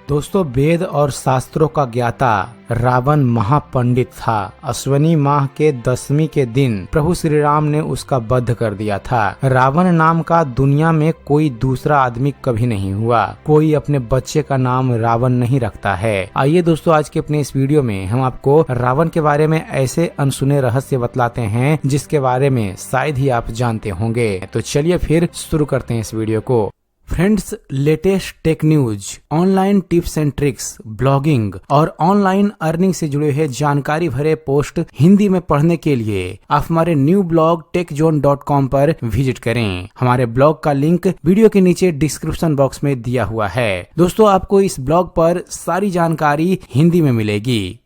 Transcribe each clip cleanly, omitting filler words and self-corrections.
दोस्तों, वेद और शास्त्रों का ज्ञाता रावण महापंडित था। अश्वनी माह के 10वीं के दिन प्रभु श्री राम ने उसका वध कर दिया था। रावण नाम का दुनिया में कोई दूसरा आदमी कभी नहीं हुआ। कोई अपने बच्चे का नाम रावण नहीं रखता है। आइए दोस्तों, आज के अपने इस वीडियो में हम आपको रावण के बारे में ऐसे अनसुने रहस्य बतलाते हैं जिसके बारे में शायद ही आप जानते होंगे। तो चलिए फिर शुरू करते हैं इस वीडियो को। Friends, latest tech news, online tips and tricks, blogging और ऑनलाइन अर्निंग से जुड़े हुए जानकारी भरे पोस्ट हिंदी में पढ़ने के लिए आप हमारे न्यू ब्लॉग techzone.com पर विजिट करें। हमारे ब्लॉग का लिंक वीडियो के नीचे डिस्क्रिप्शन बॉक्स में दिया हुआ है। दोस्तों, आपको इस ब्लॉग पर सारी जानकारी हिंदी में मिलेगी।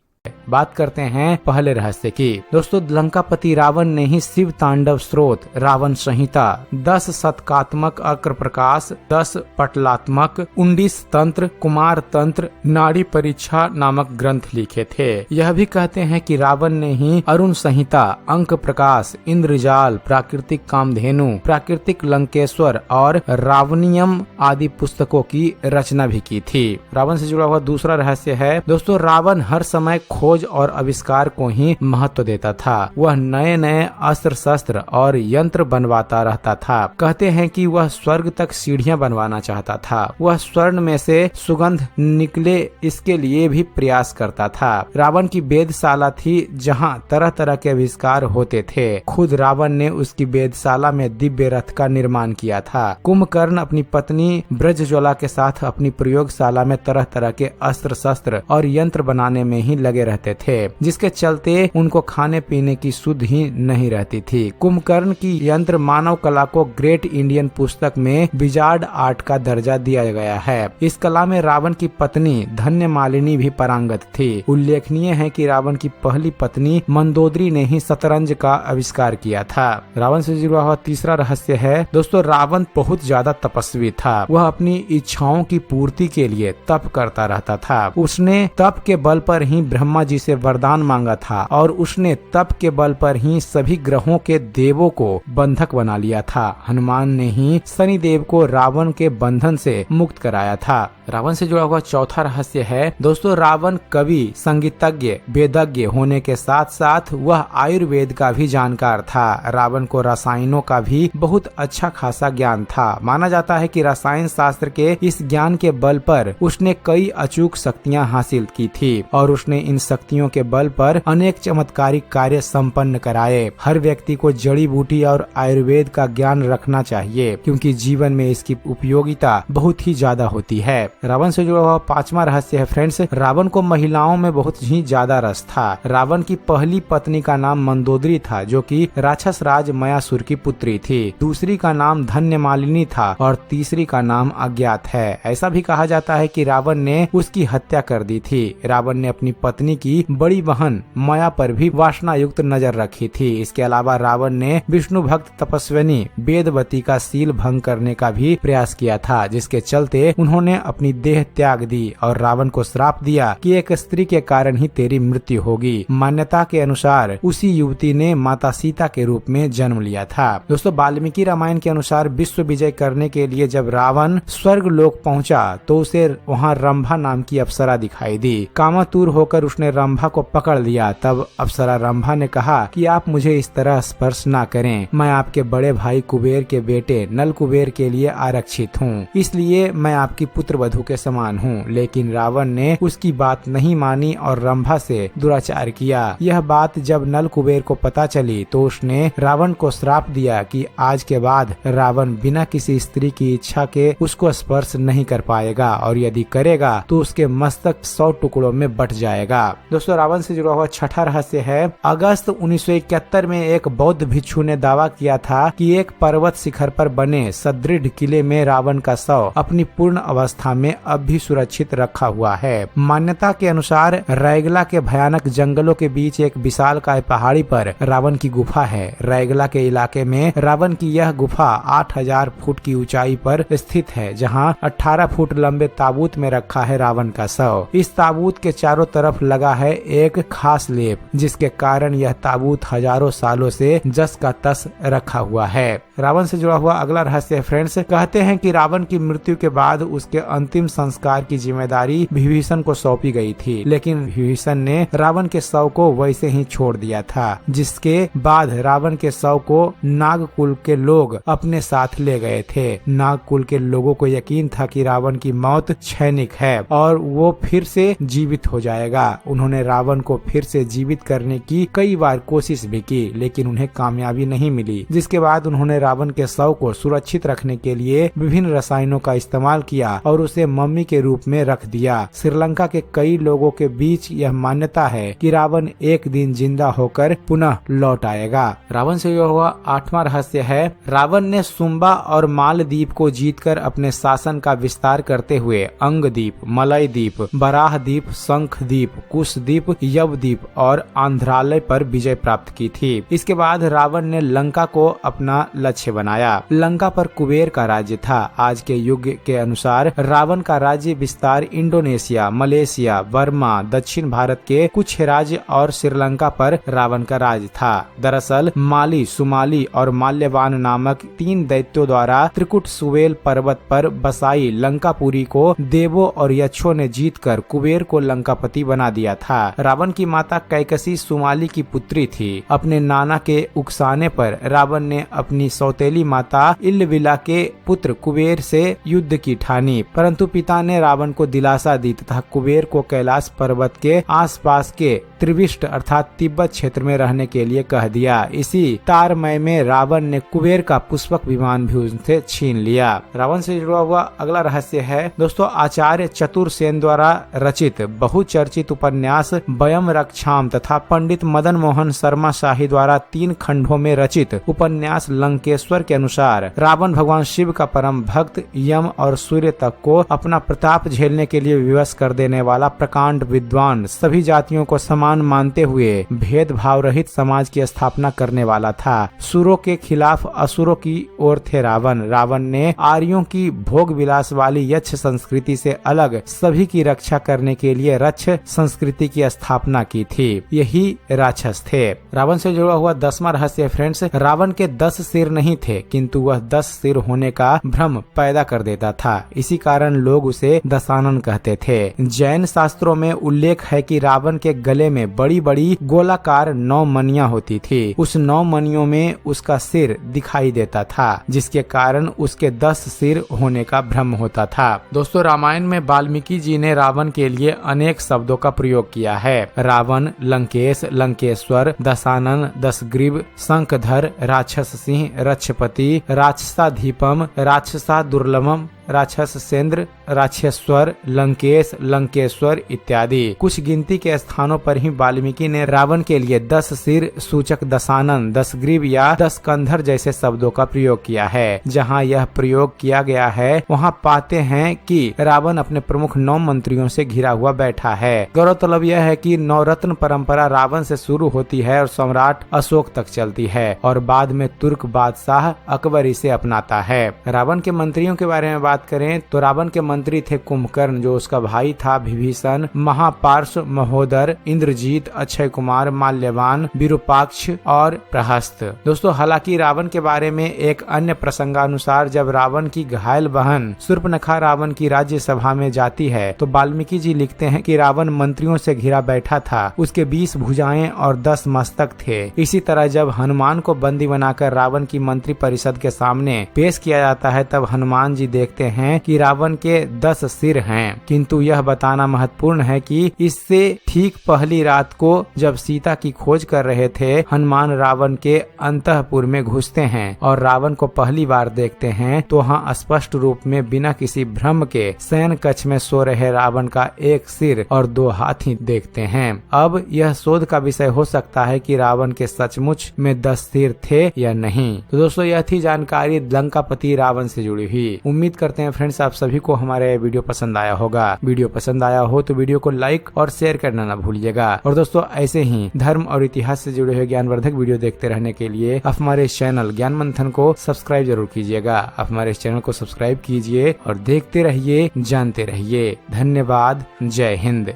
बात करते हैं पहले रहस्य की। दोस्तों, लंकापति रावण ने ही शिव तांडव स्रोत, रावण संहिता, 10 शतकात्मक अक्र प्रकाश, 10 पटलात्मक, 19 तंत्र, कुमार तंत्र, नाड़ी परीक्षा नामक ग्रंथ लिखे थे। यह भी कहते हैं कि रावण ने ही अरुण संहिता, अंक प्रकाश, इंद्रजाल, प्राकृतिक कामधेनु, प्राकृतिक लंकेश्वर और रावणियम आदि पुस्तकों की रचना भी की थी। रावण से जुड़ा हुआ दूसरा रहस्य है दोस्तों, रावण हर समय खोज और आविष्कार को ही महत्व देता था। वह नए नए अस्त्र शस्त्र और यंत्र बनवाता रहता था। कहते हैं कि वह स्वर्ग तक सीढ़ियां बनवाना चाहता था। वह स्वर्ण में से सुगंध निकले इसके लिए भी प्रयास करता था। रावण की वेदशाला थी जहां तरह तरह के आविष्कार होते थे। खुद रावण ने उसकी वेदशाला में दिव्य रथ का निर्माण किया था। कुंभकर्ण अपनी पत्नी ब्रजज्वाला के साथ अपनी प्रयोगशाला में तरह तरह के अस्त्र शस्त्र और यंत्र बनाने में ही लगे रहते थे, जिसके चलते उनको खाने पीने की सुध ही नहीं रहती थी। कुंभकर्ण की यंत्र मानव कला को ग्रेट इंडियन पुस्तक में विजार्ड आर्ट का दर्जा दिया गया है। इस कला में रावण की पत्नी धन्य मालिनी भी पारंगत थी। उल्लेखनीय है कि रावण की पहली पत्नी मंदोदरी ने ही शतरंज का आविष्कार किया था। रावण से जुड़ा हुआ तीसरा रहस्य है दोस्तों, रावण बहुत ज्यादा तपस्वी था। वह अपनी इच्छाओं की पूर्ति के लिए तप करता रहता था। उसने तप के बल पर ही ब्रह्मा जी से वरदान मांगा था और उसने तप के बल पर ही सभी ग्रहों के देवों को बंधक बना लिया था। हनुमान ने ही शनि देव को रावण के बंधन से मुक्त कराया था। रावण से जुड़ा हुआ चौथा रहस्य है दोस्तों, रावण कवि, संगीतज्ञ, वेदज्ञ होने के साथ साथ वह आयुर्वेद का भी जानकार था। रावण को रसायनों का भी बहुत अच्छा खासा ज्ञान था। माना जाता है कि रसायन शास्त्र के इस ज्ञान के बल पर उसने कई अचूक शक्तियां हासिल की थी और उसने इन शक्तियों के बल पर अनेक चमत्कारिक कार्य संपन्न कराए। हर व्यक्ति को जड़ी बूटी और आयुर्वेद का ज्ञान रखना चाहिए क्योंकि जीवन में इसकी उपयोगिता बहुत ही ज्यादा होती है। रावण से जुड़ा हुआ पांचवा रहस्य है फ्रेंड्स, रावण को महिलाओं में बहुत ही ज्यादा रस था। रावण की पहली पत्नी का नाम मंदोदरी था जो कि राक्षस राज मयासुर की पुत्री थी। दूसरी का नाम धन्य मालिनी था और तीसरी का नाम अज्ञात है। ऐसा भी कहा जाता है कि रावण ने उसकी हत्या कर दी थी। रावण ने अपनी पत्नी की बड़ी बहन माया पर भी वासना युक्त नजर रखी थी। इसके अलावा रावण ने विष्णु भक्त तपस्विनी वेदवती का शील भंग करने का भी प्रयास किया था, जिसके चलते उन्होंने अपनी देह त्याग दी और रावण को श्राप दिया कि एक स्त्री के कारण ही तेरी मृत्यु होगी। मान्यता के अनुसार उसी युवती ने माता सीता के रूप में जन्म लिया था। दोस्तों, वाल्मीकि रामायण के अनुसार विश्व विजय करने के लिए जब रावण स्वर्ग लोक पहुंचा तो उसे वहां रंभा नाम की अप्सरा दिखाई दी। कामातुर होकर उसने रंभा को पकड़ लिया। तब अप्सरा रंभा ने कहा कि आप मुझे इस तरह स्पर्श ना करें। मैं आपके बड़े भाई कुबेर के बेटे नल कुबेर के लिए आरक्षित हूँ, इसलिए मैं आपकी पुत्र वधू के समान हूँ। लेकिन रावण ने उसकी बात नहीं मानी और रंभा से दुराचार किया। यह बात जब नल कुबेर को पता चली तो उसने रावण को श्राप दिया कि आज के बाद रावण बिना किसी स्त्री की इच्छा के उसको स्पर्श नहीं कर पाएगा और यदि करेगा तो उसके मस्तक 100 टुकड़ों में बट जाएगा। दोस्तों, रावण से जुड़ा हुआ छठा रहस्य है, अगस्त 1971 में एक बौद्ध भिक्षु ने दावा किया था कि एक पर्वत शिखर पर बने सदृढ़ किले में रावण का शव अपनी पूर्ण अवस्था में अब भी सुरक्षित रखा हुआ है। मान्यता के अनुसार रैगला के भयानक जंगलों के बीच एक विशालकाय पहाड़ी पर रावण की गुफा है। रैगला के इलाके में रावण की यह गुफा 8000 फुट की ऊंचाई पर स्थित है, जहाँ 18 फुट लंबे ताबूत में रखा है रावण का शव। इस ताबूत के चारों तरफ लगा है है एक खास लेप, जिसके कारण यह ताबूत हजारों सालों से जस का तस रखा हुआ है। रावण से जुड़ा हुआ अगला रहस्य फ्रेंड्स, कहते हैं कि रावण की मृत्यु के बाद उसके अंतिम संस्कार की जिम्मेदारी विभीषण को सौंपी गई थी, लेकिन विभीषण ने रावण के शव को वैसे ही छोड़ दिया था, जिसके बाद रावण के शव को नागकुल के लोग अपने साथ ले गए थे। नागकुल के लोगों को यकीन था कि रावण की मौत क्षणिक है और वो फिर से जीवित हो जाएगा। उन्होंने रावण को फिर से जीवित करने की कई बार कोशिश भी की, लेकिन उन्हें कामयाबी नहीं मिली, जिसके बाद उन्होंने रावण के शव को सुरक्षित रखने के लिए विभिन्न रसायनों का इस्तेमाल किया और उसे मम्मी के रूप में रख दिया। श्रीलंका के कई लोगों के बीच यह मान्यता है कि रावण एक दिन जिंदा होकर पुनः लौट आएगा। रावण से जुड़ा हुआ 8वां रहस्य है, रावण ने सुम्बा और मालदीप को जीतकर अपने शासन का विस्तार करते हुए अंगदीप, मलय द्वीप, बराह द्वीप, शंख द्वीप, कुश द्वीप, यव द्वीप और आंध्रालय पर विजय प्राप्त की थी। इसके बाद रावण ने लंका को अपना लक्ष्य बनाया। लंका पर कुबेर का राज्य था। आज के युग के अनुसार रावण का राज्य विस्तार इंडोनेशिया, मलेशिया, बर्मा, दक्षिण भारत के कुछ राज्य और श्रीलंका पर रावण का राज था। दरअसल माली, सुमाली और माल्यवान नामक 3 दैत्यों द्वारा त्रिकुट सुवेल पर्वत पर बसाई लंकापुरी को देवों और यक्षों ने जीतकर कुबेर को लंकापति बना दिया था। रावण की माता कैकसी सुमाली की पुत्री थी। अपने नाना के उकसाने पर रावण ने अपनी सौतेली माता इल्लविला के पुत्र कुबेर से युद्ध की ठानी, परंतु पिता ने रावण को दिलासा दी तथा कुबेर को कैलाश पर्वत के आसपास के त्रिविष्ट अर्थात तिब्बत क्षेत्र में रहने के लिए कह दिया। इसी तारमय में रावण ने कुबेर का पुष्पक विमान भी उनसे छीन लिया। रावण से जुड़ा हुआ अगला रहस्य है दोस्तों, आचार्य चतुर सेन द्वारा रचित बहुचर्चित उपन्यास वयम रक्षाम तथा पंडित मदन मोहन शर्मा शाही द्वारा 3 खंडों में रचित उपन्यास लंकेश्वर के अनुसार रावण भगवान शिव का परम भक्त, यम और सूर्य तक को अपना प्रताप झेलने के लिए विवश कर देने वाला प्रकांड विद्वान, सभी जातियों को समान मानते हुए भेदभाव रहित समाज की स्थापना करने वाला था। सुरों के खिलाफ असुरों की ओर थे रावण। रावण ने आर्यों की भोग विलास वाली यक्ष संस्कृति से अलग सभी की रक्षा करने के लिए रक्ष संस्कृति की स्थापना की थी। यही राक्षस थे। रावण से जुड़ा हुआ 10वां रहस्य फ्रेंड्स, रावण के 10 सिर नहीं थे, किंतु वह 10 सिर होने का भ्रम पैदा कर देता था। इसी कारण लोग उसे दशानन कहते थे। जैन शास्त्रों में उल्लेख है कि रावण के गले में बड़ी बड़ी गोलाकार 9 मणियां होती थी। उस 9 मणियों में उसका सिर दिखाई देता था, जिसके कारण उसके 10 सिर होने का भ्रम होता था। दोस्तों, रामायण में वाल्मीकि जी ने रावण के लिए अनेक शब्दों का प्रयोग किया है। रावण, लंकेश, लंकेश्वर, दशानन, दशग्रीव, शंखधर, राक्षस सिंह, रक्षपति, राक्षसाधीपम, राक्षसा दुर्लभम, राक्षस सेंद्र, राक्षेश्वर, लंकेश, लंकेश्वर इत्यादि। कुछ गिनती के स्थानों पर ही वाल्मीकि ने रावण के लिए 10 सिर सूचक दशानन, दशग्रीव या 10 कंधर जैसे शब्दों का प्रयोग किया है। जहाँ यह प्रयोग किया गया है वहाँ पाते हैं कि रावण अपने प्रमुख 9 मंत्रियों से घिरा हुआ बैठा है। गौरतलब यह है कि नवरत्न परंपरा रावण से शुरू होती है और सम्राट अशोक तक चलती है और बाद में तुर्क बादशाह अकबर इसे अपनाता है। रावण के मंत्रियों के बारे में बात करें तो रावण के मंत्री थे कुंभकर्ण, जो उसका भाई था विभीषण, महापार्श्व, महोदर, इंद्रजीत, अक्षय कुमार, माल्यवान, विरूपाक्ष और प्रहस्त। दोस्तों, हालांकि रावण के बारे में एक अन्य प्रसंगानुसार जब रावण की घायल बहन शूर्पणखा रावण की राज्यसभा में जाती है तो वाल्मीकि जी लिखते हैं कि रावण मंत्रियों से घिरा बैठा था। उसके 20 भुजाएं और 10 मस्तक थे। इसी तरह जब हनुमान को बंदी बनाकर रावण की मंत्री परिषद के सामने पेश किया जाता है तब हनुमान जी देखते हैं कि रावण के 10 सिर हैं, किंतु यह बताना महत्वपूर्ण है कि इससे ठीक पहली रात को जब सीता की खोज कर रहे थे हनुमान रावण के अंतःपुर में घुसते हैं और रावण को पहली बार देखते हैं तो वहाँ स्पष्ट रूप में बिना किसी भ्रम के शयन कक्ष में सो रहे रावण का 1 सिर और 2 हाथ ही देखते हैं। अब यह शोध का विषय हो सकता है कि रावण के सचमुच में 10 सिर थे या नहीं। तो दोस्तों, यह थी जानकारी लंकापति रावण से जुड़ी हुई। उम्मीद करते हैं फ्रेंड्स आप सभी को हमारे वीडियो पसंद आया होगा। वीडियो पसंद आया हो तो वीडियो को लाइक और शेयर करना ना भूलिएगा। और दोस्तों, ऐसे ही धर्म और इतिहास से जुड़े हुए ज्ञानवर्धक वीडियो देखते रहने के लिए आप हमारे चैनल ज्ञान मंथन को सब्सक्राइब जरूर कीजिएगा। आप हमारे चैनल को सब्सक्राइब कीजिए और देखते रहिए, जानते रहिए। धन्यवाद। जय हिंद।